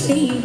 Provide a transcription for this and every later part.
കായമ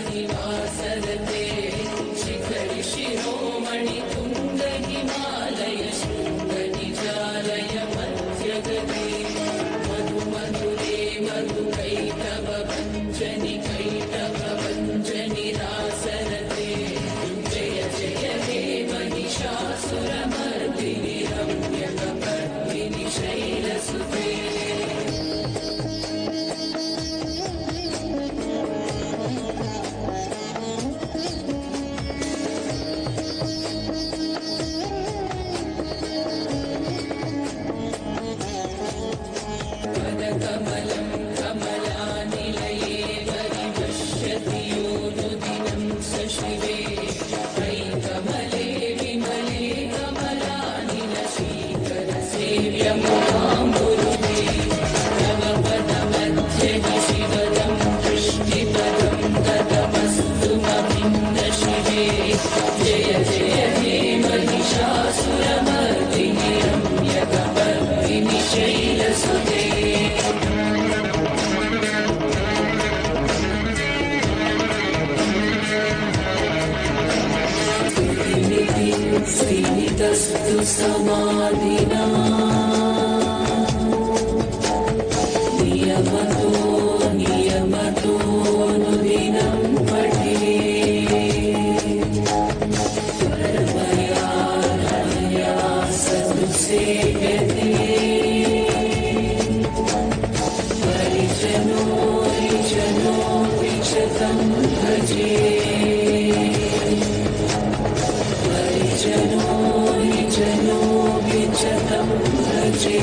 विलासनिवासरते शिखरि शिरोमणि तुङ्ग हिमालय शृङ्गनिजालय मध्यगते मधु मधुरे मधुकैटभ भञ्जनि कैटभ भञ्जनि रासरते जय जय हे महिषासुरमर्दिनि रम्यकपर्दिनि शैलसुते कमलं कमलानिलये परिपश्यति योनुदिनं सशिवे कमले विमले कमलानिलशीकरसेव्यमुखाम्बुरुहे तव पदमध्यगि शिवदं दृष्टिपदं गतमस्तु मभिन्न शिवे जय जय हे महिषासुरमर्दिनि रम्यकपर्दिनि शैलसुते श्रीनितस्तु समाधिना नियमतो नियमतोऽनुदिनं पठे परमया हरया सतु सेव्यते परिजनो विजनो विचतं भजे जनो विजनो विजतं भजे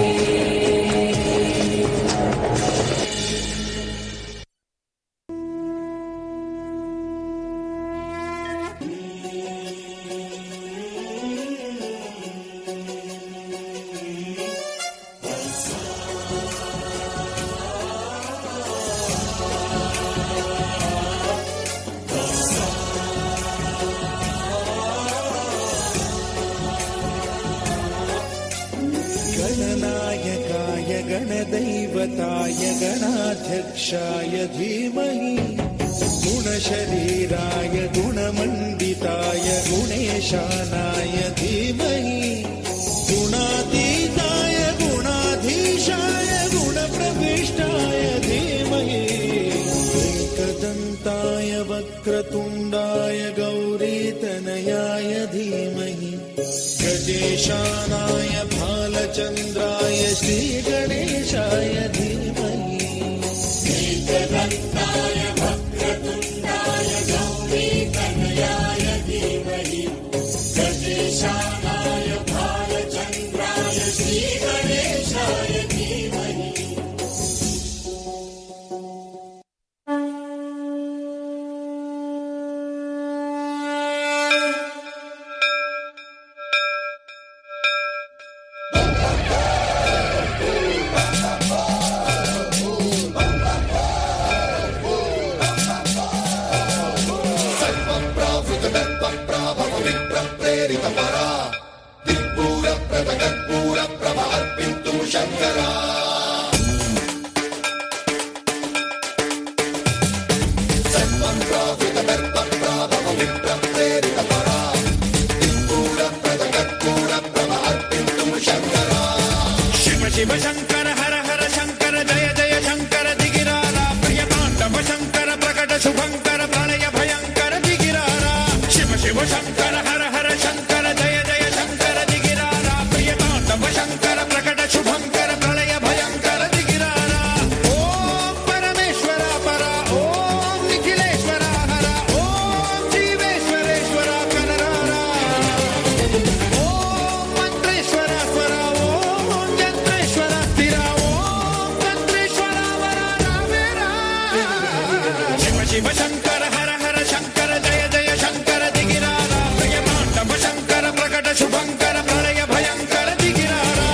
गणनायकाय गणदैवताय गणाध्यक्षाय धीमहि गुणशरीराय गुणमण्डिताय गुणेशानाय धीमहि गुणातीताय गुणाधीशाय गुणप्रविष्टाय धीमहि एकदन्ताय वक्रतुण्डाय गौरीतनयाय धीमहि गजेशानाय भालचन्द्राय श्रीगणेशाय धीमहि एकदन्ताय वक्रतुण्डाय गौरीतनयाय धीमहि गजेशानाय भालचन्द्राय श्रीगणेशाय धीमहि शिव शंकर हर हर शंकर जय जय शंकर दिगिरारा प्रिय तांडव शंकर प्रकट शुभंकर प्रलय भयंकर दिगिरारा शिव शिव शंकर हर हर शंकर जय जय शंकर दिगिरारा प्रिय तांडव शंकर प्रकट शुभंकर प्रलय भयंकर दिगिरारा ओम परमेश्वरा परा ओम निखिलेश्वरा हरा ओम जीवेश्वरेश्वरा कनरारा ओम मंत्रेश्वरा स्वरा ओम यंत्रेश्वरा स्थिरा ओम तंत्रेश्वरा वरा रामेरा शिव शिव शंकर हर हर शंकर जय जय शंकर दिगिरारा प्रिय तांडव शंकर प्रकट शुभंकर प्रलय भयंकर दिगिरारा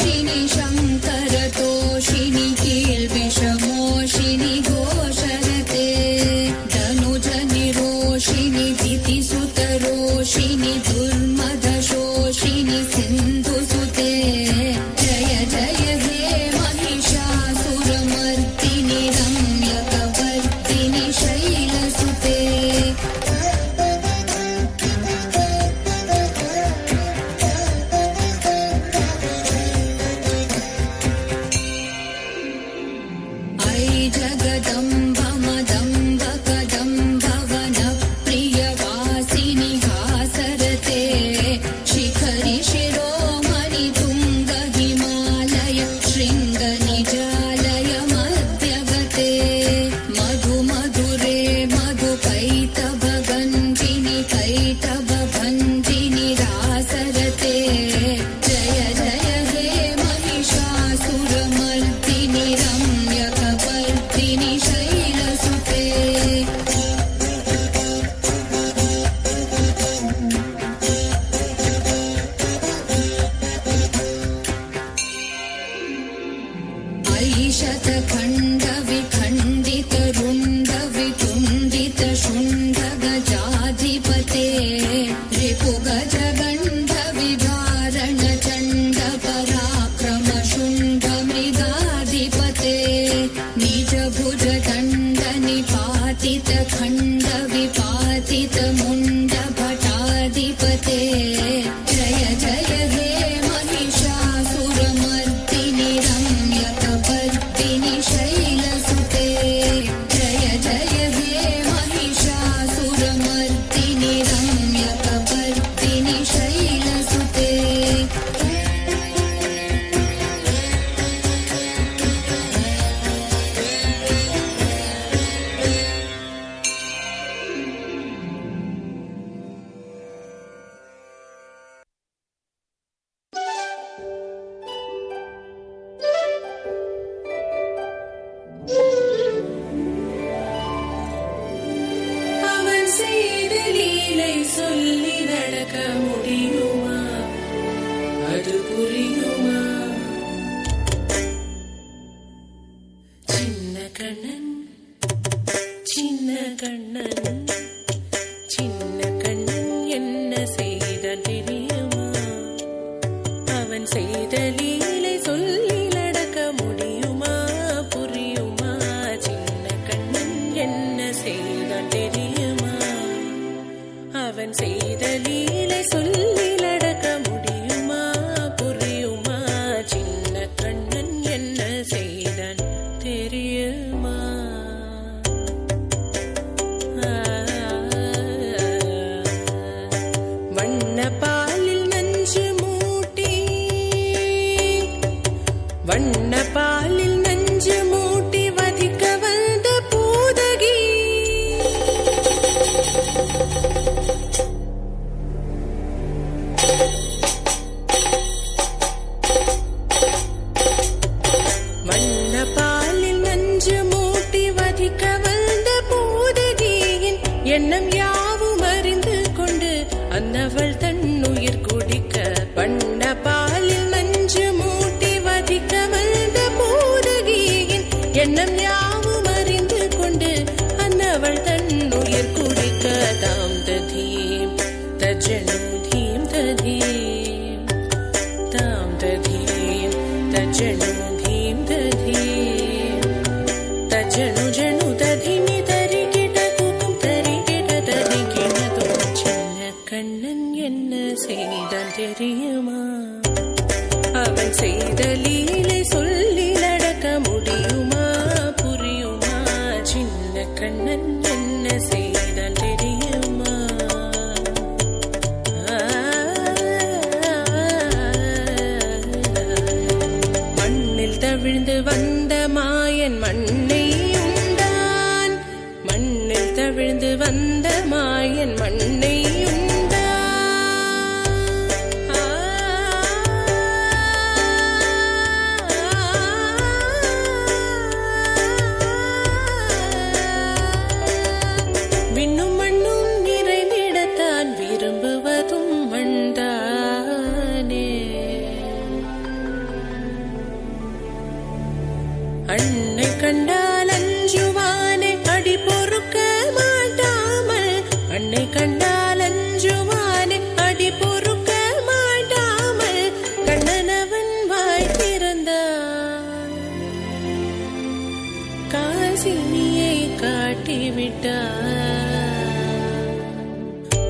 तोषिणि शङ्करतोषिणि कील्विषमोषिणि घोषरते धनुजनिरोषिणि दितिसुतरोषिणि दुर्मदशोषिणि सिन्धुसुते जय जय हे महिषासुरमर्दिनि रम्यकवर्दिनि शैलसुते जगदम्ब मदम्ब कदम्ब वनप्रियवासिनि हासरते शिखरि शिरोमणि तुङ्ग हिमालय शृङ्गनिजालय मध्यगते मधु मधुरे मधुकैतभगञ्जिनि कैतभभञ्जिनि रासरते जय जय हे महिषासुरमर्दिनि रम्यकवर्दिनि शैलसुते ऐशतखण्ड विखण्डित रुण्ड वितुण्डित शुण्ड गजाधिपते रिपुगज गण्ड विभारण चण्ड पराक्रम शुण्ड मृगाधिपते निज भुज दण्ड निपातित खण्ड विपातित मुण्ड भटाधिपते जय जय हे महिषासुरमर्दिनि रम्यकवर्दिनि शैलसुते जय जय हे महिषासुरमर्दिनि रम्यकवर्दिनि शैलसुते அவன் செய்த லீலை சொல்லி நடக்க முடியுமா? அது புரியுமா? சின்ன கண்ணன் சின்ன கண்ணன் சின்ன கண்ணன் என்ன செய்தான் தெரியுமா? அவன் செய்த லீலை சொல்லி நடக்க முடியுமா? புரியுமா? சின்ன கண்ணன் என்ன செய்தான் தெரியுமா? அவன் செய்த லீலை சொல்லி நடக்க முடியுமா? புரியுமா? சின்ன கண்ணன் என்ன செய்தான் தெரியுமா? வண்ண பாலில் நஞ்சு மூட்டி வண்ண பாலில் நஞ்சு மூட்டி வதிக்க வந்த பூதகி வண்ண பாலில் நஞ்சு மூட்டி வதிக்க வந்த பூதகியின் எண்ணம் யாவும் அறிந்து கொண்டு அன்னவள் தன்னுயிர் குடிக்க வண்ண பாலில் நஞ்சு மூட்டி வதிக்க வந்த பூதகியின் எண்ணம் யாவும் அறிந்து கொண்டு அன்னவள் தன்னுயிர் குடிக்க தாம் ததீம் தஜனு தீம் ததீம் தாம் ததீம் தஜனு தீம் ததீம் தஜனு ஜனு ததிமி தரிகிட குகும் தரிகிட தரிகிடதோ சின்ன கண்ணன் என்ன செய்தான் தெரியுமா? அவன் செய்த லீலை சொல்லி நடக்க முடியுமா? புரியுமா? சின்ன கண்ணன் என்ன செய்தான் தெரியுமா? மண்ணில் தவிழ்ந்து வந்த மாயன் மண்ணை உண்டான் மண்ணில் தவிழ்ந்து வந்த மாயன் மண்ணை உண்டான் விண்ணும் மண்ணும் நிறைந்திடத்தான் வீர விரும்புவதும் மண்தானே. அன்னை கண்டால் அஞ்சுவானே அடி பொறுக்க மாட்டாமல், அன்னை கண்டால் அஞ்சுவானே அடி பொறுக்க மாட்டாமல், கண்ணனவன் வாய் திறந்தான் காசினியை காட்டிவிட்டான்.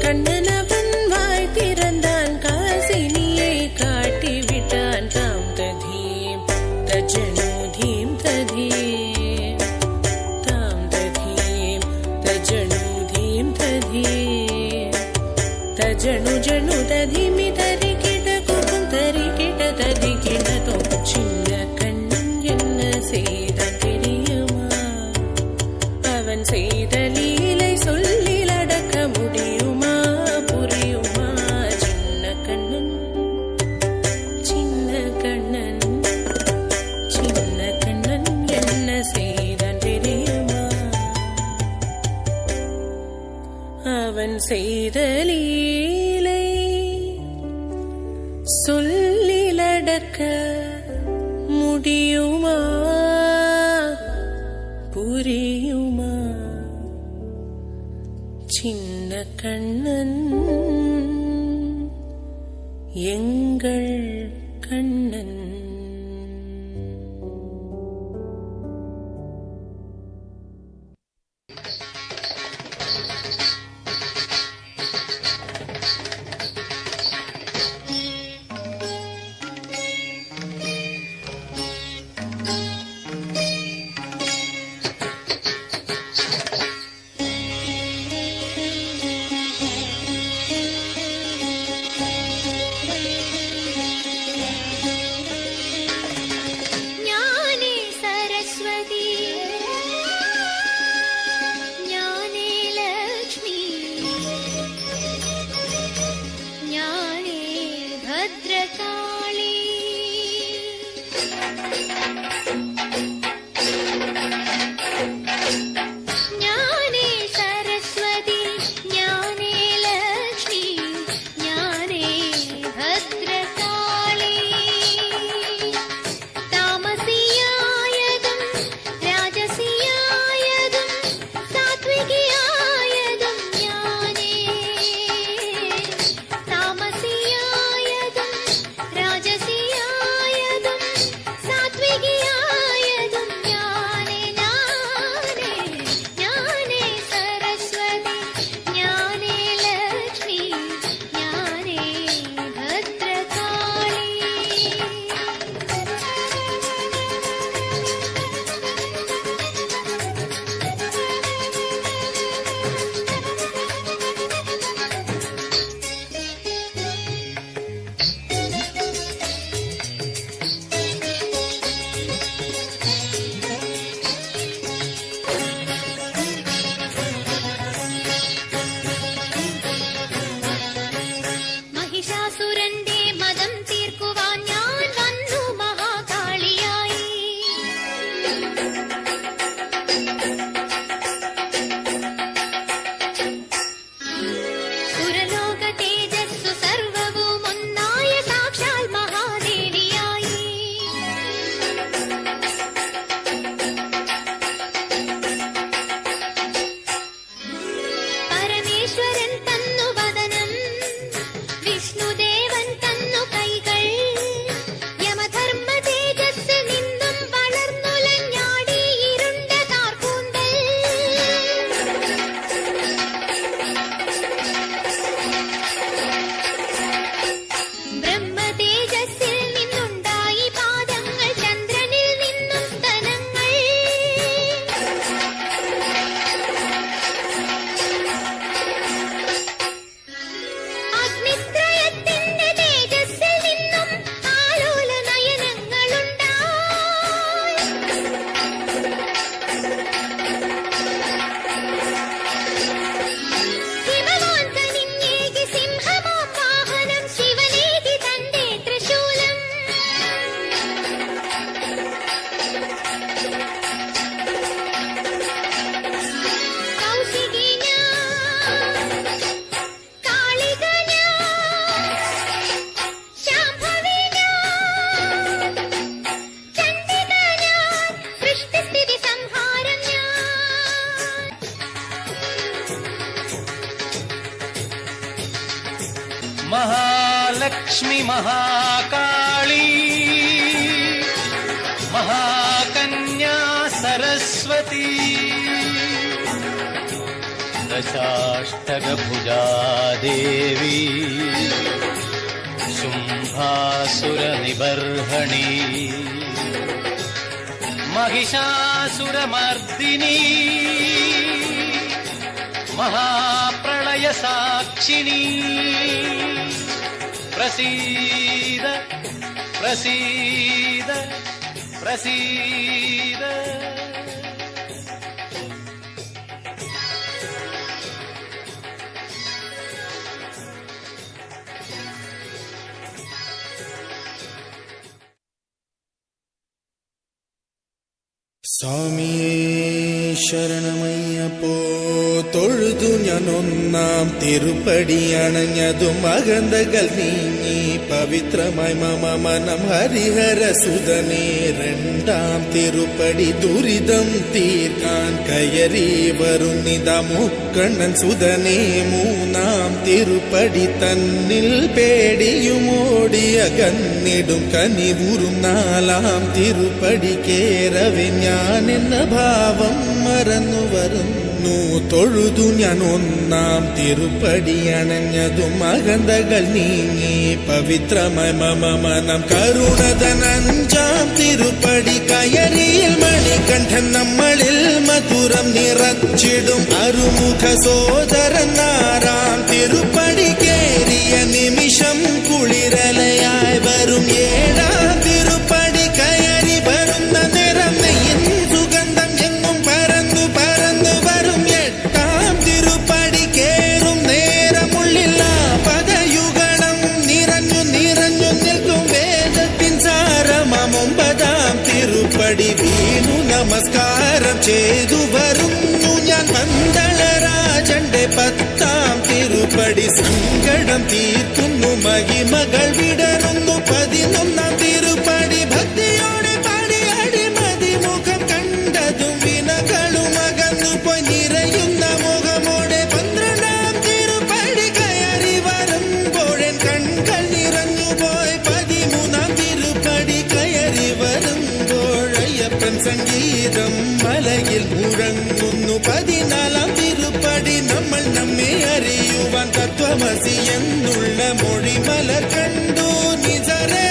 கண்ணனவன் வாய் திறந்தான் காசினியை காட்டிவிட்டான். தாம் ததீம் தஜனூதீம் ததீம், தாம் ததீம் தஜனூதீம் ததீம், தஜனு ஜனு ததீமி தரிகிட குகும் தரிகிட தரிகிட தோ. சின்ன கண்ணன் என்ன செய்தான் தெரியுமா? அவன் செய்த லீலை சொல்லில் அடக்க முடியுமா? புரியுமா? சின்ன கண்ணன் சின்ன கண்ணன் சின்ன கண்ணன் என்ன செய்தான் தெரியுமா? அவன் செய்த லீலை சொல்லில் அடக்க முடியுமா? புரியுமா? சின்ன கண்ணன் எங்கள் கண்ணன். दशाष्टकभुजा देवी शुम्भासुरनिबर्हणि महिषासुरमर्दिनी महाप्रलयसाक्षिणी प्रसीद प्रसीद प्रसीद സ്വാമിയേ ശരണമയ്യപ്പോ തൊഴുതു ഞാൻ ഒന്നാം തിരുപ്പടി അണഞ്ഞതും അകന്തകൾ നീങ്ങി പവിത്രമായി മമ മനം ഹരിഹരസുതനേ രണ്ടാം തിരുപ്പടി ദുരിതം തീർക്കാൻ കയറി വരുന്നിത മുക്കണ്ണൻ സുതനേ മൂന്നാം തിരുപ്പടി തന്നിൽ പേടിയുമോടിയ കന്നിടും കനിവുറും നാലാം തിരുപ്പടി കേറവെ ഞാൻ എന്ന ഭാവം മറന്നു വരുന്നു തൊഴുതു ഞാൻ ഒന്നാം തിരുപ്പടി അണഞ്ഞതും അകന്തകൾ നീങ്ങി പവിത്രമായി മമ മനം കരുണതൻ അഞ്ചാം തിരുപ്പടി കയറിയിൽ മണികണ്ഠൻ നമ്മളിൽ മധുരം നിറച്ചിടും അരുമുഖ സോദരൻ ആറാം തിരുപ്പടി കേറിയ നിമിഷം കുളിരലയായി വരും ഏഴാം തിരുപ്പടി കയറി വരുന്ന നിറം നെയ്യിൻ സുഗന്ധം എങ്ങും പരന്നു പരന്നു വരും എട്ടാം തിരുപ്പടി കേറും നേരമുള്ളില്ല പദയുഗണം നിറഞ്ഞു നിറഞ്ഞു നിൽക്കും വേദത്തിൻ സാരമം ഒമ്പതാം തിരുപ്പടി വീണു നമസ്കാരം ചെയ്തു വരുന്നു ഞാൻ പന്തളരാജന്റെ പത്താം തിരുപ്പടി സങ്കടം തീർക്കുന്നു മഹിമകൾ വിടരുന്നു പതിനൊന്നാം തിരുപ്പടി ഭക്തിയോടെ പാടി അടിമതി മുഖം കണ്ടതും വിനകളും അകന്നു പോയി നിറയുന്ന മുഖമോടെ പന്ത്രണ്ടാം തിരുപ്പടി കയറി വരുമ്പോഴൻ കൺകൾ നിറഞ്ഞു പോയി പതിമൂന്നാം തിരുപ്പടി കയറി വരുമ്പോഴയ്യപ്പൻ സംഗീതം മലയിൽ മുഴങ്ങുന്നു പതിനാലാം തിരുപ്പടി നമ്മൾ നമ്മെ അറിയുവാൻ തത്വമസി എന്നുള്ള മൊഴിമലർ കണ്ടു നിജരേ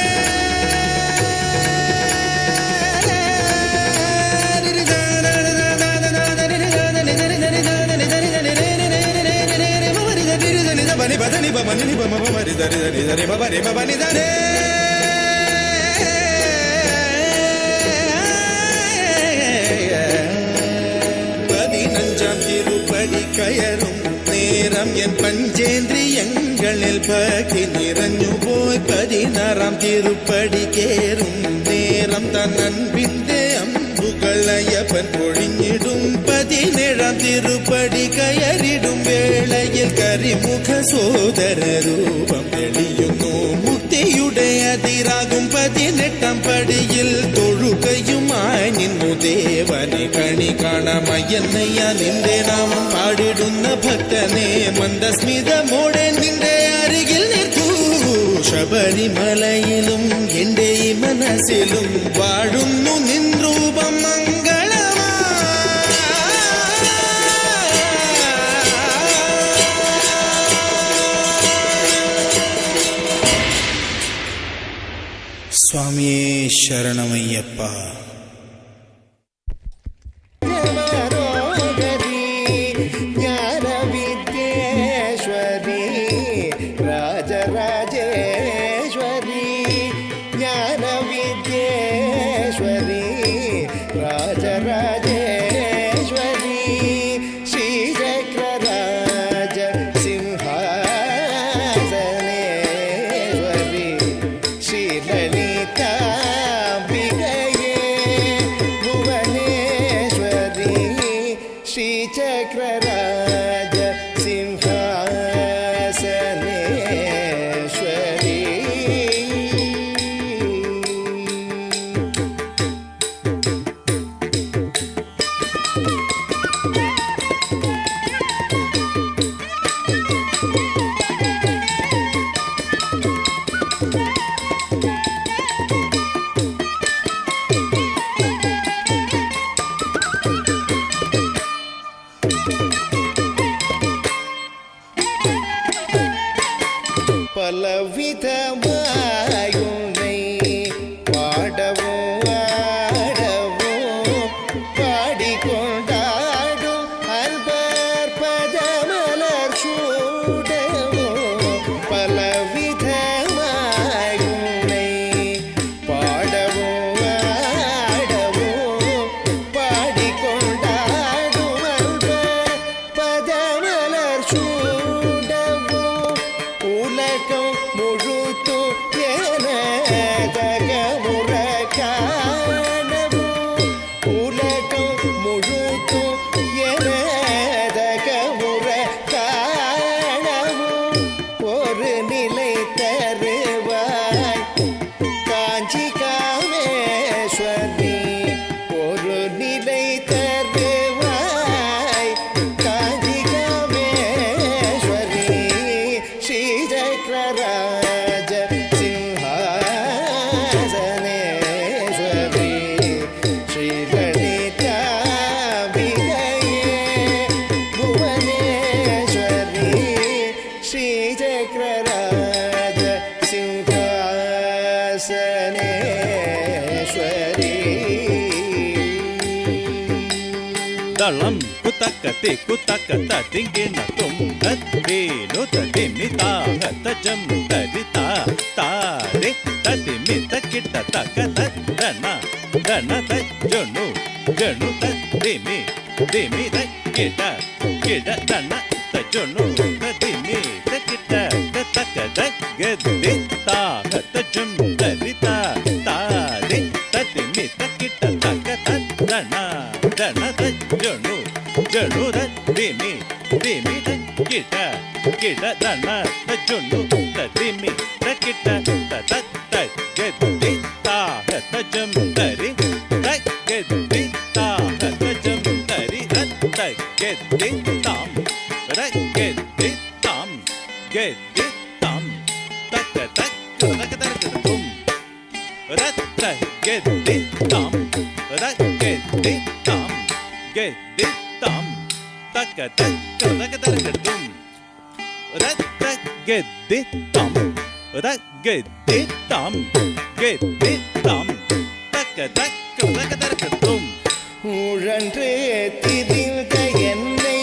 പതിനഞ്ചാം തിരുപ്പടി കയറും നേരം എൻ പഞ്ചേന്ദ്രിയങ്ങളിൽ ഭക്തി നിറഞ്ഞു പോയി പതിനാറാം തിരുപ്പടി കേറും നേരം തന്നൻപിന്റെ അമ്പുകളയ്യപ്പൻ പൊഴിഞ്ഞിടും പതിനേഴാം തിരുപ്പടി കയറിടും വേളയിൽ കരിമുഖ സോദര രൂപം തെളിയുന്നു മുക്തിയുടെ അതിരാകും പതിനെട്ടാം പടിയിൽ തൊഴുകയുമായി നിന്നു ദേവനെ കണി കാണാമയ്യന്നയ്യ നിന്റെ നാമം പാടിടുന്ന ഭക്തനെ മന്ദസ്മിതമോടെ നിന്റെ അരികിൽ നിൽക്കൂ ശബരിമലയിലും എന്റെ ഈ മനസ്സിലും വാഴുന്നു നിൻ രൂപം മംഗളമാ സ്വാമിയേ ശരണമയ്യപ്പ ശ്രീലളിതാംബികയേ காஞ்சி காமேஸ்வரி ஒரு நிலை தருவாய் காஞ்சி காமேஸ்வரி ஸ்ரீ சக்கரராஜ சிம்ஹாசனேஸ்வரி ஸ்ரீ லலிதாம்பிகையே புவனேஸ்வரி ஸ்ரீ சக்கரராஜ சிம்ஹாசனேஸ்வரி தளம் குத்தக்கத்தி குத்தக்கத்த திங்கின தும்பேனு ததிமிதாக தஜம் தரிதா தாரே ததிமித கிட்ட தக்க தன தன தஜனு ஜனு ததிமி திமி தக்கிட கிட தன தஜனு ததிமி தக்கிட்ட தக்க தகதி தாக தஜம் தரிதா தாரே ததிமி தக்கிட்ட தக்க தன தன தஜனு ஜனு ததிமி திமி தக்கிட கிட தன தஜனு ததிமி தக்கிட்ட தத தகதி தாக தஜம் தரி தகதி தாக தஜம் தரி தகதி தாம் ரகதி தாம் கதி தாம் தக்க தக்க தக்க தக்க தும் ரகதி தாம் ரகதி தாம் கதி தாம் தக்க தக்க தக்க தக்க தும் ரகதி தாம் ரகதி தாம் கதி தாம் தக்க தக்க தக்க தக்க தும் உழன்று திரிந்த என்னை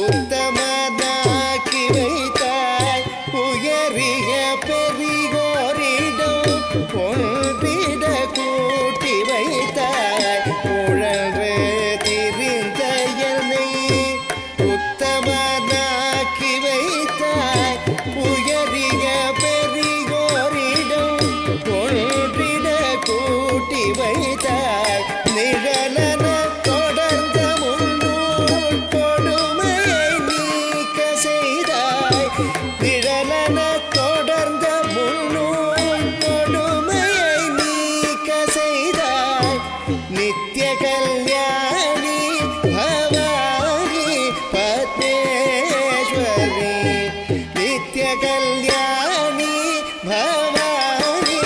உத்தமனாக்கி வைத்தாய் உயரிய பெரியோரிடம் ஒன்றிட கூட்டி வைத்தாய் உழன்று திரிந்த என்னை உத்தமனாக்கி வைத்தாய் உயரிய பெரியோரிடம் ஒன்றிட கூட்டி வைத்தாய் நிழலன தொடர்ந்த முன்னூல் கொடுமையை நீக்க செய்தாய் நிழலன தொடர்ந்த முன்னூல் கொடுமையை நீக்க செய்தாய் நித்ய கல்யாணி பவானி பத்மேஸ்வரி நித்ய கல்யாணி பவானி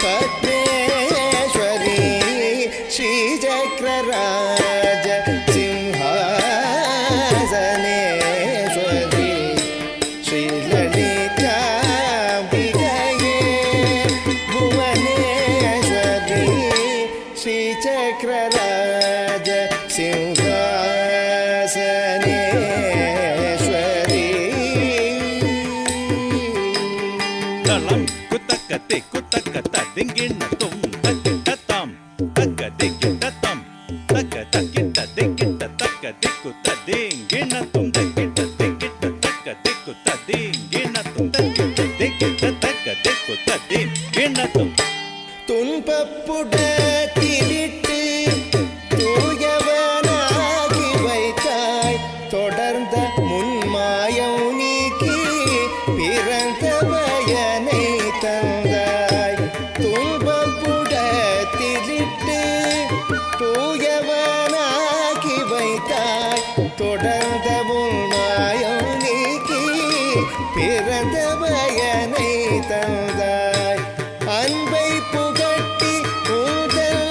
பத்மேஸ்வரி ஸ்ரீ சக்கரராஜ சிம்ஹாசனேஸ்வரி ஸ்ரீ லலிதாம்பிகையே புவனேஸ்வரி ஸ்ரீ சக்கரராஜ சிம்ஹாசனேஸ்வரி தளம் குத்தக்கத்தி குத்தக்கத்த திங்கின தும் தக்கிட்டத்தாம் தக்க திக்கிட்டத்தாம் தக்க தக்கிட்ட திக்கிட்ட தக்க திக்குத்த திங்கின தும் தக்கிட்ட திக்கிட்ட தக்க திக்குத்த திங்கின தும் தக்கிட்ட திக்கிட்ட தக்க திக்குத்த திங்கின தும் துன்பப்புட திரிட்டு தூயவனாகி வைத்தாய் தொடர்ந்த முன்மாயம் நீக்கி பிறந்த பயனை தந்தாய் துன்பப்புட திரிட்டு தூயவனாகி வைத்தாய் தொடர்ந்த முன்மாயம் நீக்கி பிறந்த பயனை தந்தாய் அன்பை புகட்டி முதல்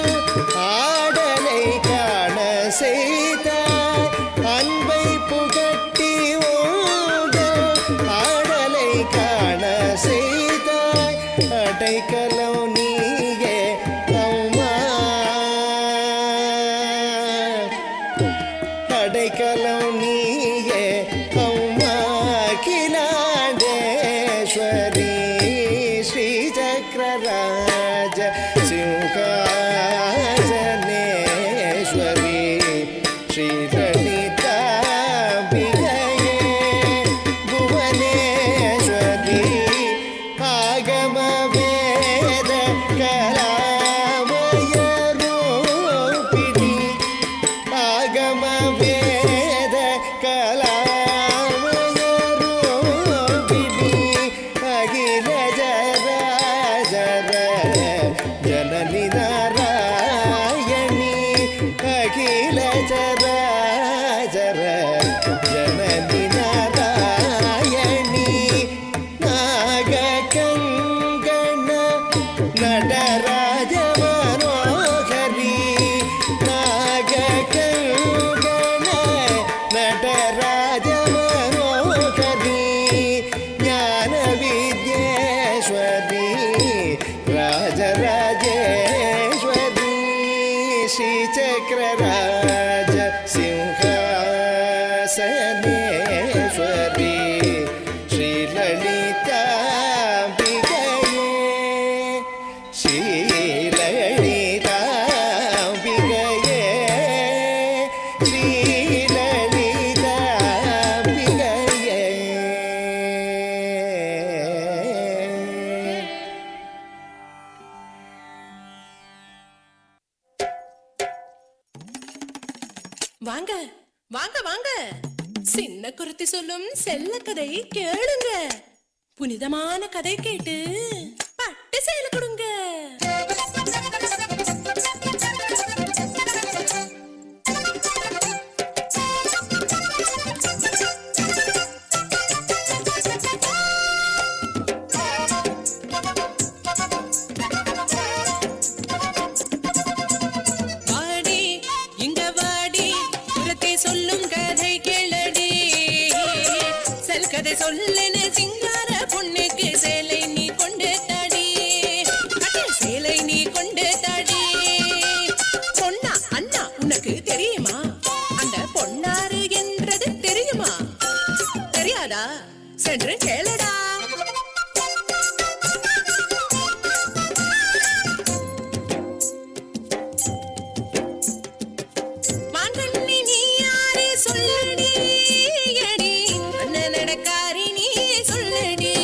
രാജമനോഹരി നാഗകങ്കണ നടരാജമനോഹരി ജ്ഞാനവിദ്യേശ്വരി രാജരാജേശ്വരി ശ്രീചക്രരാജ സിംഹാസനേശ്വരി ശ്രീലളിതാംബികയേ ശ്രീലളിതാംബികയേ ശ്രീലളിതാംബികയേ. வாங்க வாங்க வாங்க, சின்ன குருத்தி சொல்லும் செல்ல கதை கேளுங்க. புனிதமான கதை கேட்டு பட்டு சேல கொடுங்க. வாடி இங்க வாடி, குருத்தி சொல்லும் கதை கேளடி. செல் கதை சொல்லுன்னு சிங்கார பொண்ணுக்கு சேலை நீ கொண்டு தாடி, சேலை நீ கொண்டு தாடி. பொன்னா அண்ணா உனக்கு தெரியுமா? அந்த பொன்னாரு என்றது தெரியுமா? தெரியாதா? சென்று கேளடா. மாங்கண்ணி நீ யாரே சொல்லடி, அடி அண்ணன் நடக்காரி நீ சொல்லடி.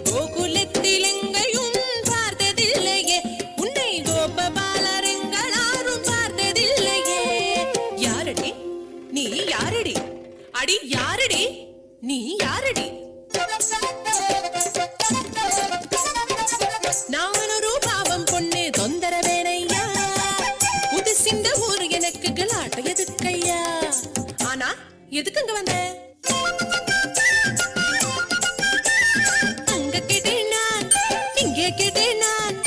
கோகுலத்தில் எங்கையும் பார்த்ததில்லையே, உன்னை கோபபாலரெங்களாரும் பார்த்ததில்லையே. யாரடி நீ யாரடி? அடி யாரடி நீ யாரடி? நான் ஒரு பாவம் பொண்ணு தொந்தரவேனையா, புதுசிந்த ஊர் எனக்கு கலாட்ட எதுக்கையா? ஆனா எதுக்குங்க வந்த? அங்க கேட்டேன் நான், இங்கே கேட்டேன் நான்,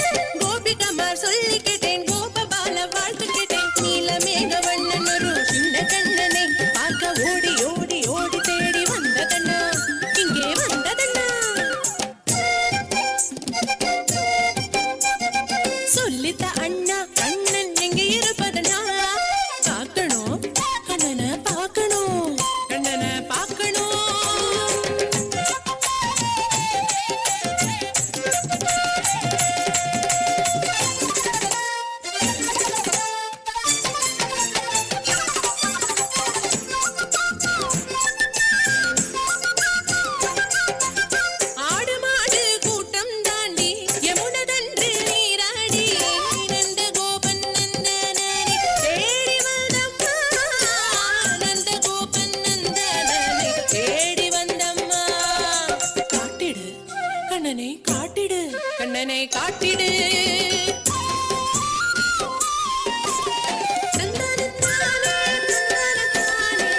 கோபிகமார் சொல்லி கேட்டேன், கோபபால வாழ்த்து கேட்டேன். நீலமேக வண்ணன் ஒரு சின்ன கண்ணனை பார்க்க ஓடி ஓடி ஓடி தேடி வந்ததண்ணா, இங்கே வந்ததண்ணா. சொல்லித்த அண்ணா கண்ணன் எங்கே இருப்பதனா? பார்க்கணும் கண்ணனை பார்க்கணும், கண்ணனை பார்க்கணும். ஆடு மாடு கூட்டம் தாண்டி யமுனதன்று நீராடி, நந்த கோபன் நந்தனனை தேடி வந்தம்மா, நந்த கோபன் நந்தனனை தேடி வந்தம்மா. காட்டிடு கண்ணனை காட்டிடு, கண்ணனை காட்டிடு. தந்தனத்தானே, தந்தனத்தானே,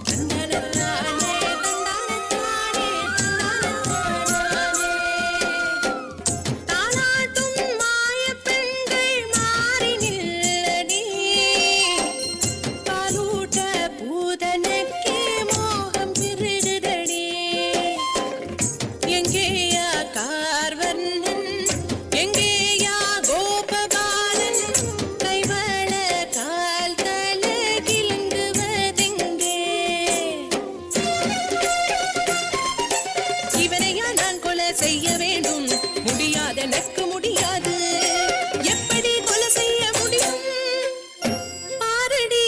தந்தனத்தானே. தாலாட்டும் மாயப் பெண்கள் மாறி நில்லடி, பாலூட்ட பூதனுக்கே மோகம் பிறகுதடி. எங்கேயா கார்வர்ணன், எங்கேயா கோபபாலன், கைவள கால் தல கிளங்குவதெங்கே? இவனையா நான் கொலை செய்ய வேண்டும்? முடியாது, எனக்கு முடியாது. எப்படி கொலை செய்ய முடியும்? பாரடி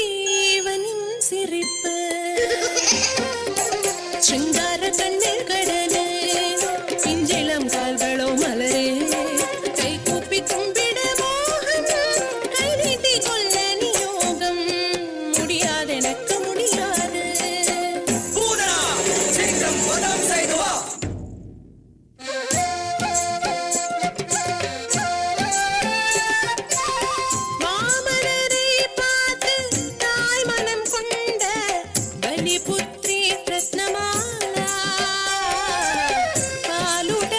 இவனின் சிரிப்பு, சிங்கார கண்ணில் கடலே, பிஞ்சிளம் கால்களோ மலரே, கை கூப்பி கும்பிட மோகம், கை நீட்டி கொள்ள நியோகம். முடியாது, எனக்கு முடியாது. மாமனரை பார்த்து தாய் மனம் கொண்ட பலிபுத்திரி ரத்னமாலா, பாலுட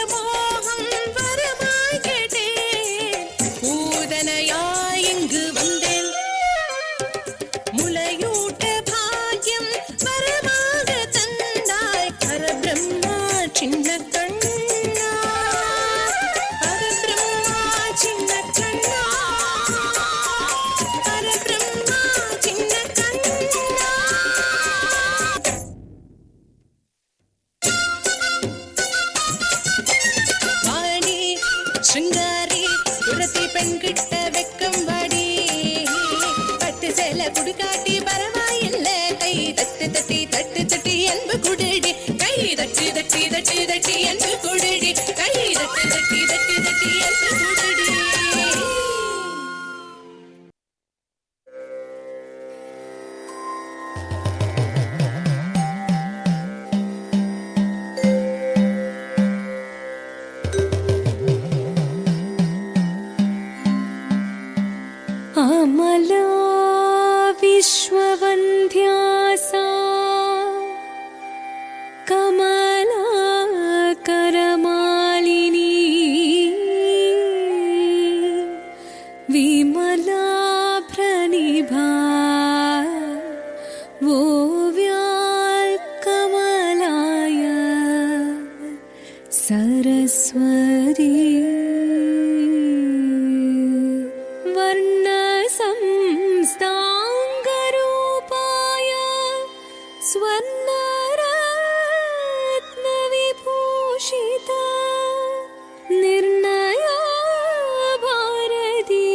ശൃംഗാരി ഉറത്തി പെൺകിട്ട വെക്കം വാടി പട്ട് சேல കുടുകാട്ടി പറവായില്ല കൈ തട്ടി തട്ടി തട്ടി തട്ടി അൻപ് കുടടി കൈ തട്ടി തട്ടി തട്ടി തട്ടി അൻപ് കുടടി കൈ തട്ടി തട്ടി തട്ടി തട്ടി അൻപ് കുടടി अमला विश्ववन्ध्यासा कमला करमालिनी विमला प्रनिभा ओव्याल् कमलाय सरस्वती संस्ताङ्गरूपाय स्वर्णरत्नविभूषिता निर्णया भारती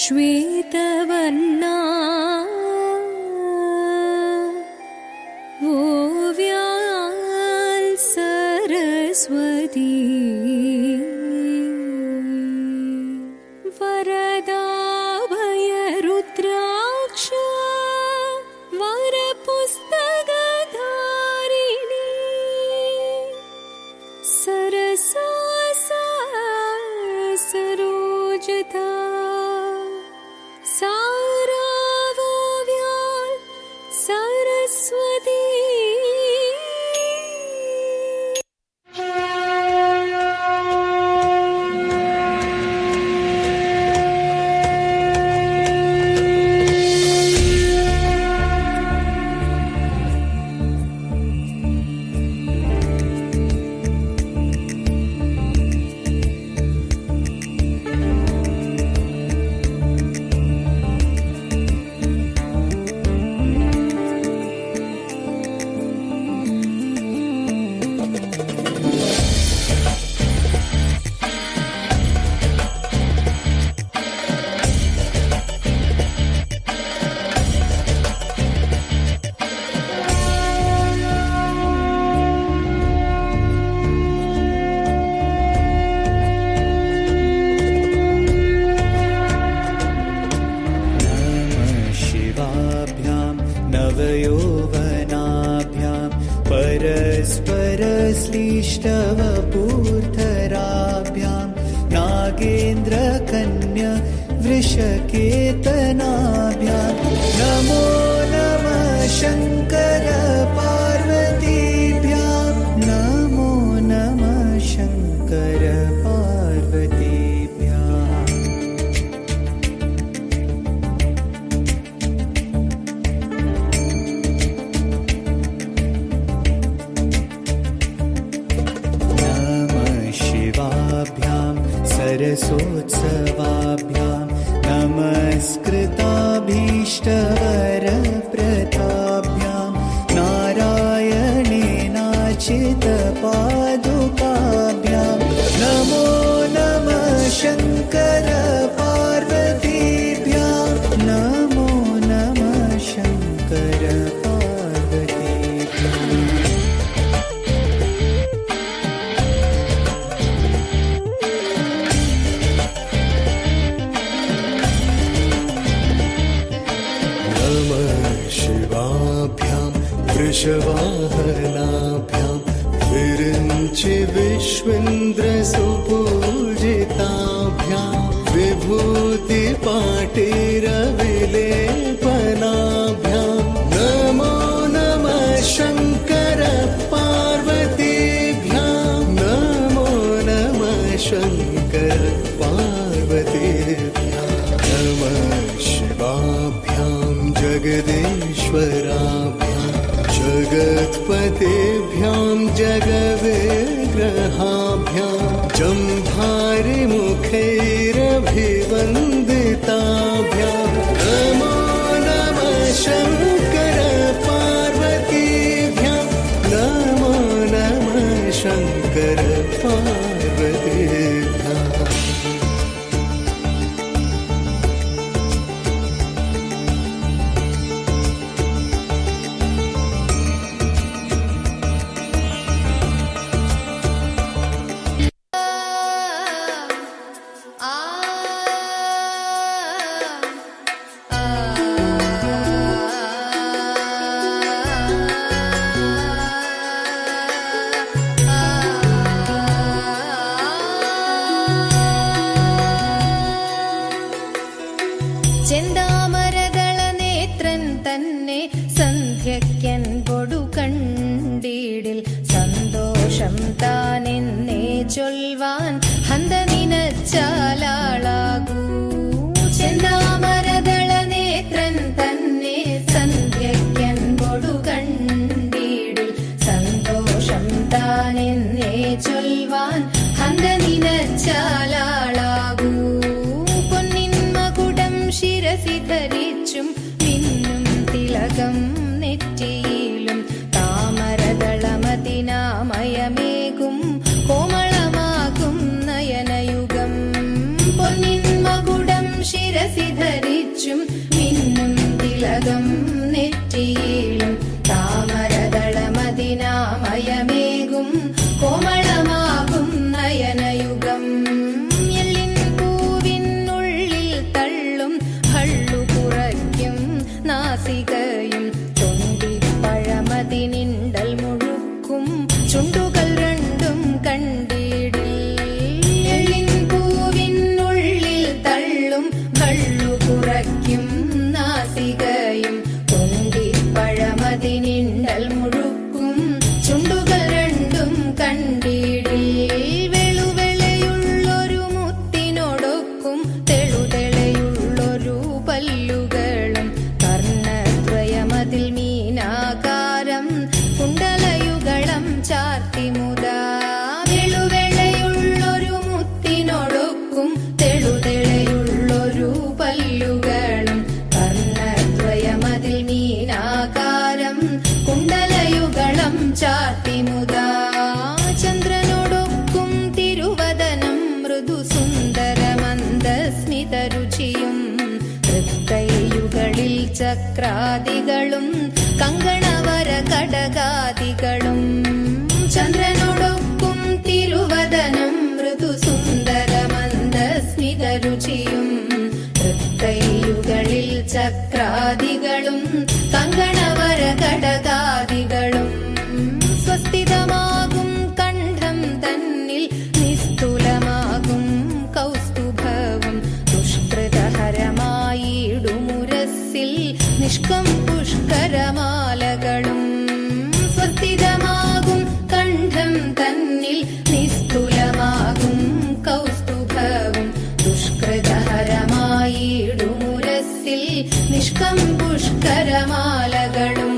श्वेतवर्णा ओव्याल् सरस्वती वरदा रुद्राक्ष वरपुस्तकधारिणी सरसा सरोजता सारावोव्याल् सरस्वती नवयौवनाभ्यां परस्परश्लिष्टवपूर्धराभ्यां नागेन्द्रकन्या वृषकेतनाभ्यां नमो नमः शङ्कर पार्वतीभ्यां नमो नमः शङ्कर पार्वतीभ्यां सरसोत्सवाभ्यां नमस्कृताभीष्टवरप्रदाभ्यां नारायणेनाचितपादुकाभ्यां नमो नमः शङ्कर पार्वतीभ्यां नमो नमः शङ्कर पार्वतीभ्याम् वृषवाहनाभ्यां विरिञ्चि विश्वेन्द्रसुपूजिताभ्यां विभूतिपाटिरविलेपनाभ्यां नमो नमः शङ्कर पार्वतीभ्यां नमो नमः शङ्कर पार्वतीभ्यां नमः शिवाभ्यां जगदीश्वराभ्यां जगत्पतेभ्यां जगविग्रहाभ्यां जम्भारिमुखैरभिवन्दिताभ्यां नमो नमः शङ्कर पार्वतीभ्यां नमो नमः शङ्कर पार्वतीभ्याम् ഹന്ത നിനച്ചാലാളാകൂ ചെന്താമരദള നേത്രൻ തന്നെ സന്ധ്യയ്ക്കൻപൊടു കണ്ടീടിൽ സന്തോഷം താനെന്നേ ചൊൽവാൻ ഹന്ത നിനച്ചാലാളാകൂ പൊന്നിൻ മകുടം ശിരസി ധരിച്ചും മിന്നും തിലകം നെറ്റിയിലും താമരദളമതിനാമയമേകും കോമളമാകും നയനയുഗം പൊന്നിൻ മകുടം ശിരസി ധരിച്ചും മിന്നും തിലകം നെറ്റിയിലും താമരദളമതിനാമയമേകും കോമളമാകും നയനയുഗം എല്ലിൻ പൂവിനുള്ളിൽ തള്ളും ഭള്ളു കുറയ്ക്കും നാസികയും തൊണ്ടിപ്പഴമതിനിണ്ടൽ മുഴുക്കും ചുണ്ടുകൾ രണ്ടും കണ്ടിടിൽ എല്ലിൻ പൂവിനുള്ളിൽ തള്ളും ഭള്ളു കുറയ്ക്കും നാസികയും തൊണ്ടിപ്പഴമതിനിണ്ടൽ മുഴുക്കും ചുണ്ടുകൾ രണ്ടും കണ്ടിടിൽ വെളുവെളയുള്ളൊരു മുത്തിനോടൊക്കും തെളുതെളയുള്ളൊരു പല്ലുകളും കർണദ്വയമതിൽ മീനാകാരം കുണ്ടലയുഗളം ചാർത്തിമുതാ വെളുവെളയുള്ളൊരു മുത്തിനോടൊക്കും തെളുതെളയുള്ളൊരു പല്ലുകളും കർണദ്വയമതിൽ മീനാകാരം കുണ്ടലയുഗളം ചാർത്തിമുതാ ചന്ദ്രനോടൊക്കും തിരുവദനം മൃദു സുന്ദരമന്ദസ്മിതരുചിയും തൃക്കൈയുകളിൽ ചക്രാദികളും കങ്കണവര കടകാദികളും ചന്ദ്രനോടൊക്കും തിരുവദനം മൃദു സുന്ദരമന്ദസ്മിതരുചിയും തൃക്കൈയുകളിൽ ചക്രാദികളും കങ്കണവര കടകാദികളും സ്വസ്ഥിതമാകും കണ്ഠം തന്നിൽ നിസ്തുലമാകും കൗസ്തുഭവും ദുഷ്കൃതഹരമായിടുമുരസിൽ നിഷ്കം പുഷ്കരമാലകളും സ്വസ്ഥിതമാകും കണ്ഠം തന്നിൽ നിസ്തുലമാകും കൗസ്തുഭവും ദുഷ്കൃതഹരമായിടുമുരസിൽ നിഷ്കം പുഷ്കരമാലകളും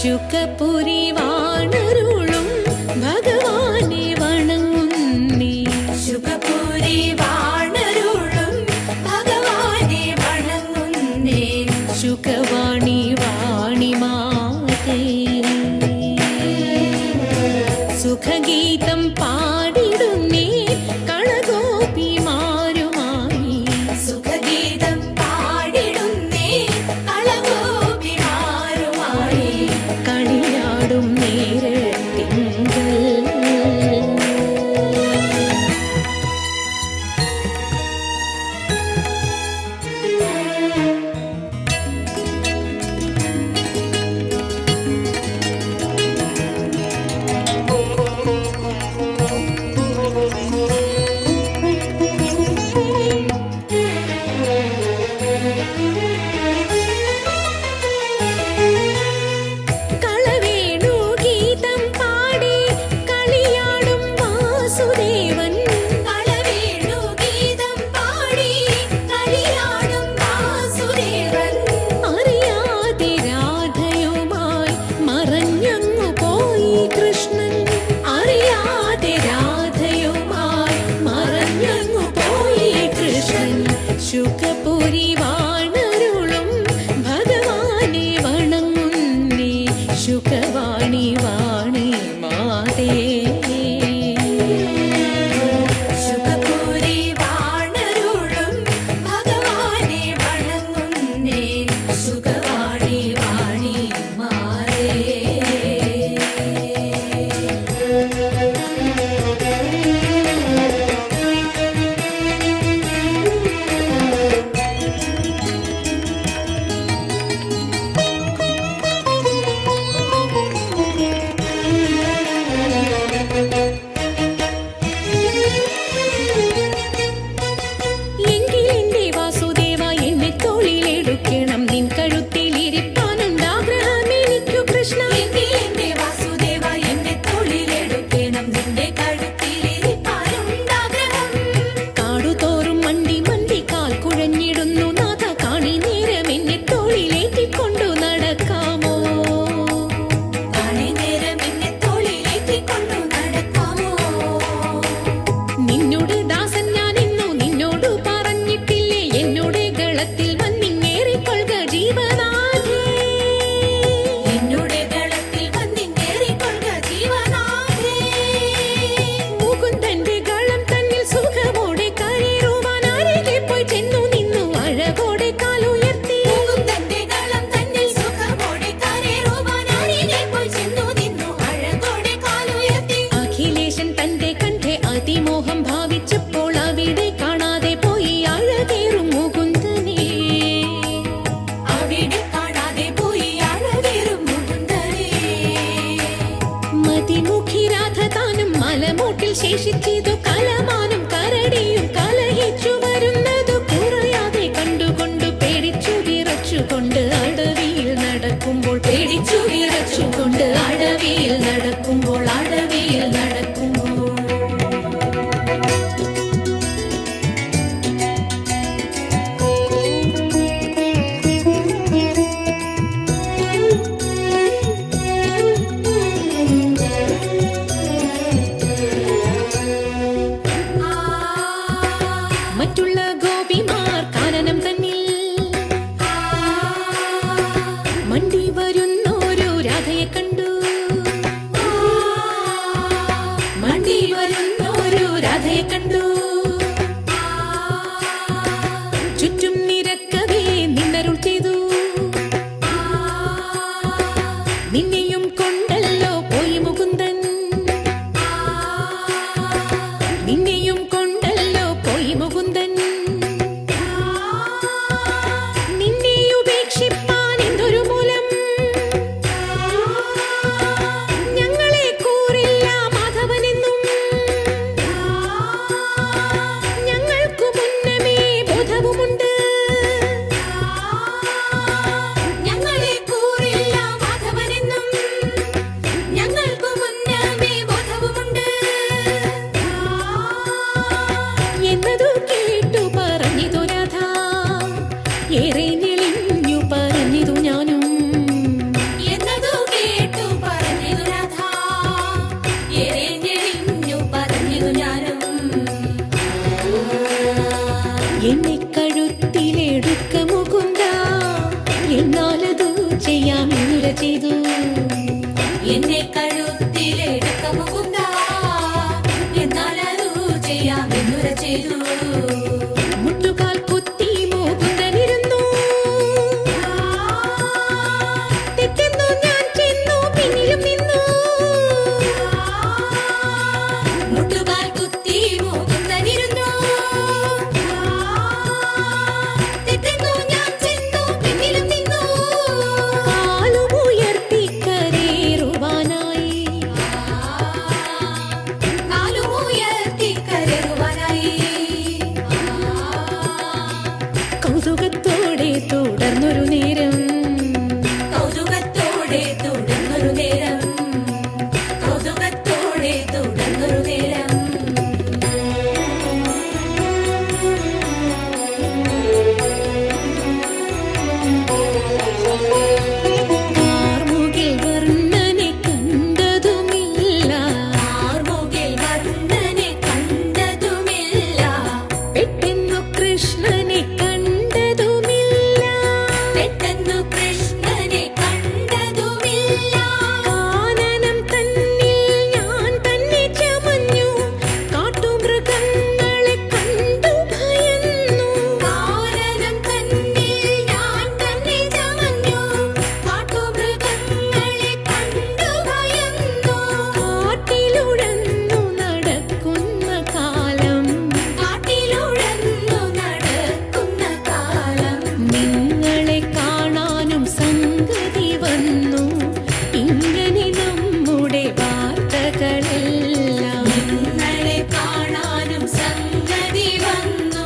ശുകപുരി വാണരുളും ഭഗവാനെ വണങ്ങുന്നേ. ശുകപുരി വാണരുളും ഭഗവാനെ വണങ്ങുന്നേ. ശുകവാണി വാണി മാതേ സുഖഗീതം പാടിടുന്നേ കളഗോപിമാരുമായി. സുഖഗീതം പാടിടുന്നേ കളഗോപിമാരുമായി. കളിയാടും നേരത്തിങ്കൽ കളവേണുഗീതം പാടി കളിയാടും വാസുദേവൻ. കളവേണുഗീതം പാടി കളിയാടും വാസുദേവൻ. അറിയാതെ രാധയുമായി മറഞ്ഞങ്ങു പോയി കൃഷ്ണൻ. അറിയാതെ രാധയുമായി മറഞ്ഞങ്ങു പോയി കൃഷ്ണൻ. ശുകപുരി വാണരുളും ഭഗവാനെ വണങ്ങുന്നേ. ശുകവാണി വാണി മാതേ ശുകപുരി വാണരുളും ഭഗവാനെ വണങ്ങുന്നേ. ശുകവാണി വാണി മാതേ. എങ്കിലെന്റെ വാസുദേവ എന്നെ തോളിലെടുക്കണം. നിൻ കഴുത്തിലിരിപ്പാനുണ്ടാഗ്രഹം എനിക്കു കൃഷ്ണ. എങ്കിലെന്റെ വാസുദേവ എന്നെ തോളിലെടുക്കണം. നിന്റെ കഴുത്തിലിരിപ്പാനുണ്ടാഗ്രഹം. കാടുതോറും മണ്ടി മണ്ടി കാൽ കുഴഞ്ഞിടുന്നു നാഥ. കാണി നേരം എന്നെ തോളിലേറ്റിക്കൊണ്ടു നടക്കാമോ? കാണി നേരം എന്നെ തോളിലേറ്റിക്കൊണ്ടു നടക്കാമോ? നിന്നോട് ദാസൻ ഞാൻ ഇന്നു നിന്നോട് പറഞ്ഞിട്ടില്ലേ. എന്നോട് ഗളത്തിൽ വന്നിങ്ങേറിക്കൊള്ളുക ജീവനാഥേ. എന്നോട് ഗളത്തിൽ വന്നിങ്ങേറിക്കൊള്ളുക ജീവനാഥേ. മുകുന്ദന്റെ ഗളം തന്നിൽ സുഖമോടെ കയറുവാൻ അരികെ പോയി ചെന്നു നിന്നു അഴകോടെ കാലുയർത്തി. മുകുന്ദന്റെ ഗളം തന്നിൽ സുഖമോടെ കയറുവാൻ അരികെ പോയി ചെന്നു നിന്നു അഴകോടെ കാലുയർത്തി. അഖിലേശൻ തന്റെ കണ്ഠെ അതിമോഹം ഭാവിച്ചപ്പോൾ അവിടെ കാണാതെ പോയി അഴകേറും മുകുന്ദനെ. അവിടെ കാണാതെ പോയി അഴകേറും മുകുന്ദനെ. മതിമുഖി രാധ താനും മലമൂട്ടിൽ ശേഷിച്ചതു കലമാനും കരടിയും കലഹിച്ചു വരുന്നതു കുറയാതെ കണ്ടുകൊണ്ട് പേടിച്ചു വിറച്ചുകൊണ്ട് അടവിയിൽ നടക്കുമ്പോൾ. പേടിച്ചു വിറച്ചുകൊണ്ട് അടവിയിൽ നടക്കുമ്പോൾ. അടവിയിൽ നടക്കുമ്പോൾ മറ്റുള്ള ഗോപിമാർ കാനനം തന്നിൽ മണ്ടി വരുന്നോരു രാധയെ ചെയ്യാം എന്നുര ചെയ്തു. എന്നെ കഴുത്തിലെടുക്ക മുകുന്ദ, എന്നാൽ അതു ചെയ്യാം എന്നുര ചെയ്തു. മുട്ടുകാൽ കുത്തി മുകുന്ദനിരുന്നു. തെറ്റെന്നു ഞാൻ ചെന്നു പിന്നിലും നിന്നു. മുട്ടുകാൽ കുത്തി മുകുന്ദനിരുന്നു. തെറ്റെന്നു ഞാൻ ചെന്നു പിന്നിലും നിന്നു. കാലുമുയർത്തി കരേറുവാനായി. കാലുമുയർത്തി കരറുവാനായി. കൗതുകത്തോടെ തുടർന്നൊരു നേരം. കൗതുകത്തോടെ തുടർന്നൊരു നേരം. കൗതുകത്തോടെ തുടർന്നൊരു നേരം. ആർമുകിൽ വർണ്ണനെ കണ്ടതുമില്ല. ആർമുകിൽ വർണ്ണനെ കണ്ടതുമില്ല. പെട്ടെന്നു കൃഷ്ണനെ കണ്ടതുമില്ല. പെട്ടെന്നു കൃഷ്ണനെ കണ്ടതുമില്ല. കാനനം തന്നിൽ ഞാൻ തന്നെ ചമഞ്ഞു. കാട്ടുമൃഗങ്ങളെ കണ്ടു ഭയന്നു. കാനനം തന്നിൽ ഞാൻ തന്നെ ചമഞ്ഞു. കാട്ടുമൃഗങ്ങളെ കണ്ടു ഭയന്നു. കാട്ടിലുഴന്നു നടക്കുന്ന കാലം. കാട്ടിലുഴന്നു നടക്കുന്ന കാലം. നിങ്ങളെ കാണാനും സംഗതി വന്നു. ഇങ്ങനെ നമ്മുടെ വാർത്തകളെല്ലാം. നിങ്ങളെ കാണാനും സംഗതി വന്നു.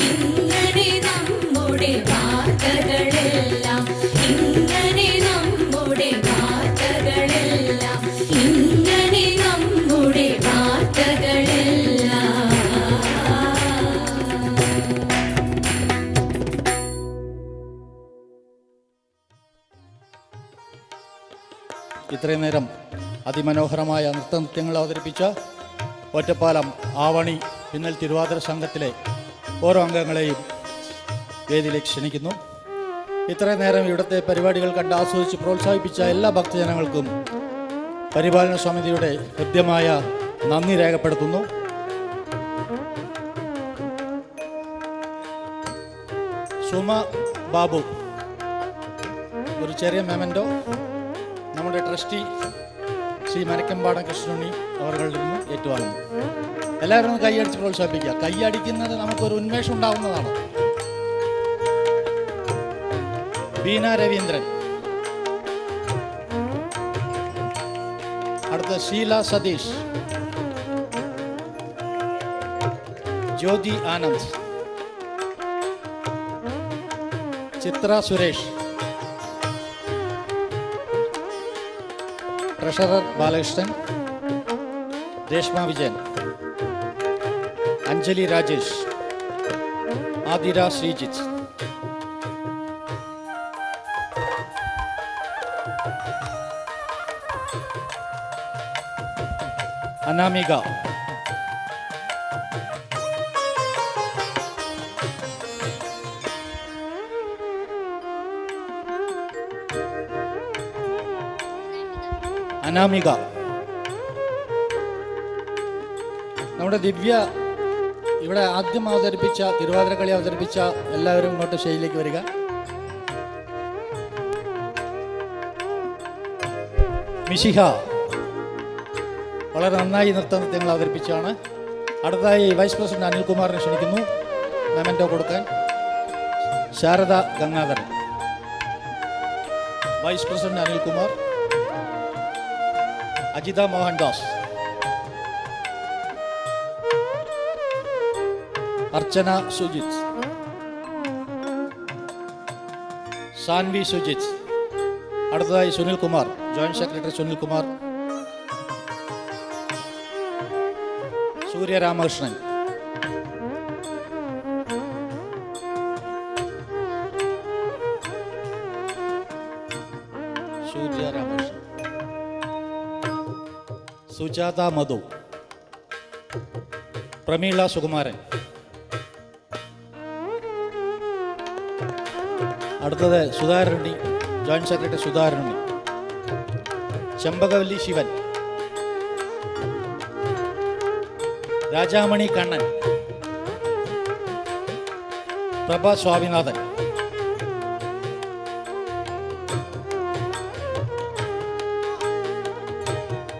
ഇങ്ങനെ നമ്മുടെ വാർത്തകളെല്ലാം. ഇങ്ങനെ നമ്മുടെ വാർത്തകളെല്ലാം. ഇങ്ങനെ നമ്മുടെ വാർത്തകളെല്ലാം. ഇത്രയും നേരം അതിമനോഹരമായ നൃത്തനൃത്യങ്ങൾ അവതരിപ്പിച്ച ഒറ്റപ്പാലം ആവണി പിന്നൽ തിരുവാതിര സംഘത്തിലെ ഓരോ അംഗങ്ങളെയും വേദിയിലേക്ക് ക്ഷണിക്കുന്നു. ഇത്രയും നേരം ഇവിടുത്തെ പരിപാടികൾ കണ്ട് ആസ്വദിച്ച് പ്രോത്സാഹിപ്പിച്ച എല്ലാ ഭക്തജനങ്ങൾക്കും പരിപാലന സമിതിയുടെ ഹൃദ്യമായ നന്ദി രേഖപ്പെടുത്തുന്നു. സുമ ബാബു ഒരു ചെറിയ മെമൻറ്റോ നമ്മുടെ ട്രസ്റ്റി ശ്രീ മരക്കമ്പാടം കൃഷ്ണുണ്ണി അവരുടെ നിന്ന് ഏറ്റുവാങ്ങുന്നു. എല്ലാവരും ഒന്ന് കൈയടിച്ച് പ്രോത്സാഹിപ്പിക്കുക. കൈയടിക്കുന്നത് നമുക്കൊരു ഉന്മേഷം ഉണ്ടാവുന്നതാണ്. ബീന രവീന്ദ്രൻ, അടുത്ത ഷീല സതീഷ്, ജ്യോതി ആനന്ദ്, ചിത്ര സുരേഷ്, ട്രഷറർ ബാലകൃഷ്ണൻ, രേഷ്മ വിജയൻ, അഞ്ജലി രാജേഷ്, ആതിര ശ്രീജിത്ത്, അനാമിക, അനാമിക, നമ്മുടെ ദിവ്യ ഇവിടെ ആദ്യം അവതരിപ്പിച്ച തിരുവാതിരക്കളി അവതരിപ്പിച്ച എല്ലാവരും ഇങ്ങോട്ട് സ്റ്റേജിലേക്ക് വരിക. മിശിഹ വളരെ നന്നായി നൃത്തനൃത്യങ്ങൾ അവതരിപ്പിച്ചാണ്. അടുത്തതായി വൈസ് പ്രസിഡന്റ് അനിൽകുമാറിനെ ക്ഷണിക്കുന്നു മെമൻറ്റോ കൊടുക്കാൻ. ശാരദ ഗംഗാധരൻ, വൈസ് പ്രസിഡന്റ് അനിൽകുമാർ, അജിത മോഹൻദാസ്, അർച്ചന സുജിത്, സാൻവി സുജിത്. അടുത്തതായി സുനിൽ കുമാർ, ജോയിന്റ് സെക്രട്ടറി സുനിൽ കുമാർ, സൂര്യ രാമകൃഷ്ണൻ, സൂര്യ രാമകൃഷ്ണൻ, സുജാത മധു, പ്രമീള സുകുമാരൻ. അടുത്തത് സുധാകരണ്ണി, ജോയിന്റ് സെക്രട്ടറി സുധാകരനുണ്ണി, ചെമ്പകവല്ലി ശിവൻ, രാജാമണി കണ്ണൻ, പ്രഭ സ്വാമിനാഥൻ,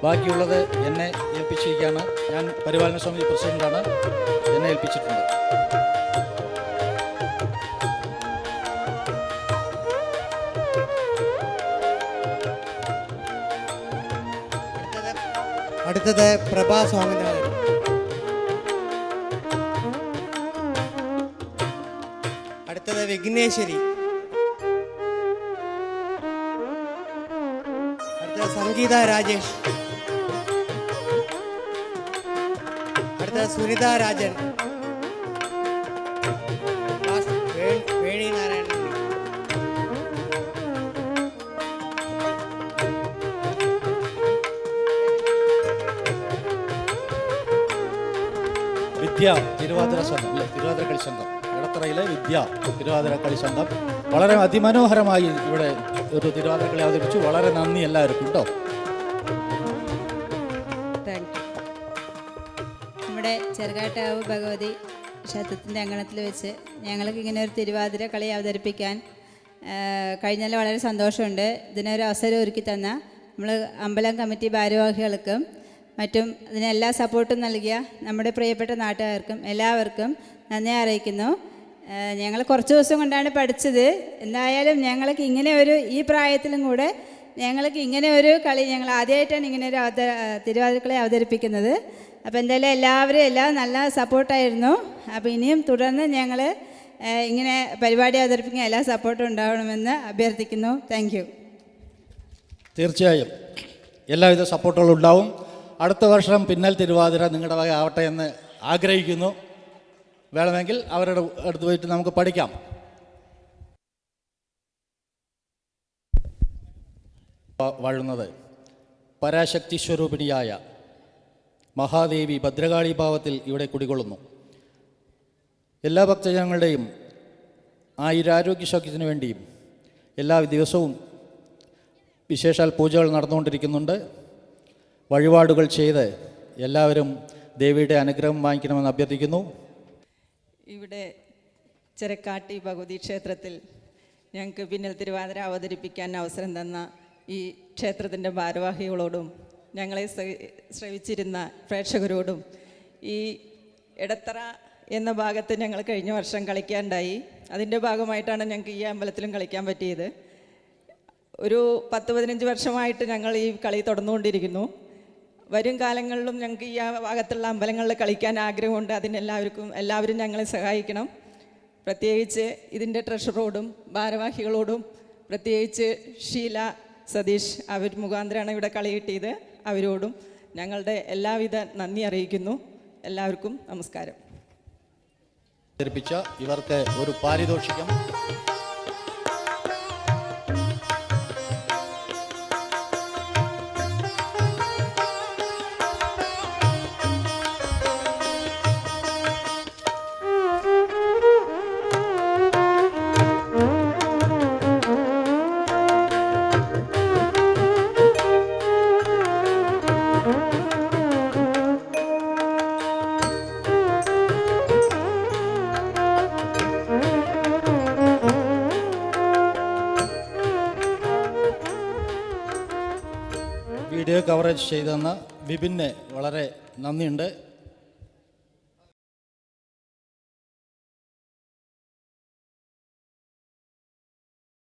ബാക്കിയുള്ളത് എന്നെ ഏൽപ്പിച്ചിരിക്കുകയാണ്. ഞാൻ പരിപാലന സമിതി പ്രസിഡന്റാണ്, എന്നെ ഏൽപ്പിച്ചിട്ടുണ്ട്. അടുത്തത് പ്രഭാ സ്വാമിനാഥൻ. അടുത്തത് വിഘ്നേശ്വരി. അടുത്തത് സംഗീത രാജേഷ്. അടുത്തത് സുനിത രാജൻ. വേണി നാരായണൻ. വിദ്യ തിരുവാതിര സംഘം, തിരുവാതിര കളി സംഘം, ഇടത്തറയിലെ വിദ്യ തിരുവാതിര കളി സംഘം വളരെ അതിമനോഹരമായി ഇവിടെ ഒരു തിരുവാതിര കളി അവതരിപ്പിച്ചു. വളരെ നന്ദി എല്ലാവർക്കും കേട്ടോ. Thank you. നമ്മുടെ ചെറുകാട്ടാവ് ഭഗവതി ക്ഷേത്രത്തിൻ്റെ അങ്കണത്തിൽ വെച്ച് ഞങ്ങൾക്ക് ഇങ്ങനെ ഒരു തിരുവാതിര കളി അവതരിപ്പിക്കാൻ കഴിഞ്ഞാൽ വളരെ സന്തോഷമുണ്ട്. ഇതിനൊരു അവസരം ഒരുക്കി തന്ന നമ്മൾ അമ്പലം കമ്മിറ്റി ഭാരവാഹികൾക്കും മറ്റും ഇതിനെല്ലാ സപ്പോർട്ടും നൽകിയ നമ്മുടെ പ്രിയപ്പെട്ട നാട്ടുകാർക്കും എല്ലാവർക്കും നന്ദി അറിയിക്കുന്നു. ഞങ്ങൾ കുറച്ച് ദിവസം കൊണ്ടാണ് പഠിച്ചത്. എന്തായാലും ഞങ്ങൾക്ക് ഇങ്ങനെ ഒരു ഈ പ്രായത്തിലും കൂടെ ഞങ്ങൾക്ക് ഇങ്ങനെ ഒരു കളി ഞങ്ങൾ ആദ്യമായിട്ടാണ് ഇങ്ങനെ ഒരു തിരുവാതിരക്കളി അവതരിപ്പിക്കുന്നത്. അപ്പോൾ എന്തായാലും എല്ലാവരും എല്ലാം നല്ല സപ്പോർട്ടായിരുന്നു. അപ്പോൾ ഇനിയും തുടർന്ന് ഞങ്ങൾ ഇങ്ങനെ പരിപാടി അവതരിപ്പിക്കാൻ എല്ലാ സപ്പോർട്ടും ഉണ്ടാവണമെന്ന് അഭ്യർത്ഥിക്കുന്നു. Thank you. തീർച്ചയായും എല്ലാവിധ സപ്പോർട്ടുകളും ഉണ്ടാവും. അടുത്ത വർഷം പിന്നൽ തിരുവാതിര നിങ്ങളുടെ വക ആവട്ടെ എന്ന് ആഗ്രഹിക്കുന്നു. വേണമെങ്കിൽ അവരുടെ അടുത്ത് പോയിട്ട് നമുക്ക് പഠിക്കാം. വാഴുന്നത് പരാശക്തി സ്വരൂപിണിയായ മഹാദേവി ഭദ്രകാളി ഭാവത്തിൽ ഇവിടെ കുടികൊള്ളുന്നു. എല്ലാ ഭക്തജനങ്ങളുടെയും ആയുരാരോഗ്യ സൗഖ്യത്തിനു വേണ്ടിയും എല്ലാ ദിവസവും വിശേഷാൽ പൂജകൾ നടന്നുകൊണ്ടിരിക്കുന്നുണ്ട്. വഴിപാടുകൾ ചെയ്ത് എല്ലാവരും ദേവിയുടെ അനുഗ്രഹം വാങ്ങിക്കണമെന്ന് അഭ്യർത്ഥിക്കുന്നു. ഇവിടെ ചെരക്കാട്ടി ഭഗവതി ക്ഷേത്രത്തിൽ ഞങ്ങൾക്ക് പിന്നൽ തിരുവാതിര അവതരിപ്പിക്കാൻ അവസരം തന്ന ഈ ക്ഷേത്രത്തിൻ്റെ ഭാരവാഹികളോടും ഞങ്ങളെ ശ്രവിച്ചിരുന്ന പ്രേക്ഷകരോടും ഈ ഇടത്തറ എന്ന ഭാഗത്ത് ഞങ്ങൾ കഴിഞ്ഞ വർഷം കളിക്കാനുണ്ടായി. അതിൻ്റെ ഭാഗമായിട്ടാണ് ഞങ്ങൾക്ക് ഈ അമ്പലത്തിലും കളിക്കാൻ പറ്റിയത്. ഒരു 10-15 വർഷമായിട്ട് ഞങ്ങൾ ഈ കളി തുടർന്നുകൊണ്ടിരിക്കുന്നു. വരും കാലങ്ങളിലും ഞങ്ങൾക്ക് ഈ ഭാഗത്തുള്ള അമ്പലങ്ങളിൽ കളിക്കാൻ ആഗ്രഹമുണ്ട്. എല്ലാവരും ഞങ്ങളെ സഹായിക്കണം. പ്രത്യേകിച്ച് ഇതിൻ്റെ ട്രഷറോടും ഭാരവാഹികളോടും, പ്രത്യേകിച്ച് ഷീല സതീഷ്, അവർ മുഖാന്തരമാണ് ഇവിടെ കളി കിട്ടിയത്, അവരോടും ഞങ്ങളുടെ എല്ലാവിധ നന്ദി അറിയിക്കുന്നു. എല്ലാവർക്കും നമസ്കാരം. ഇവർക്ക് ഒരു പാരിതോഷികം. വീഡിയോ കവറേജ് ചെയ്തെന്ന വിപിന് വളരെ നന്ദിയുണ്ട്.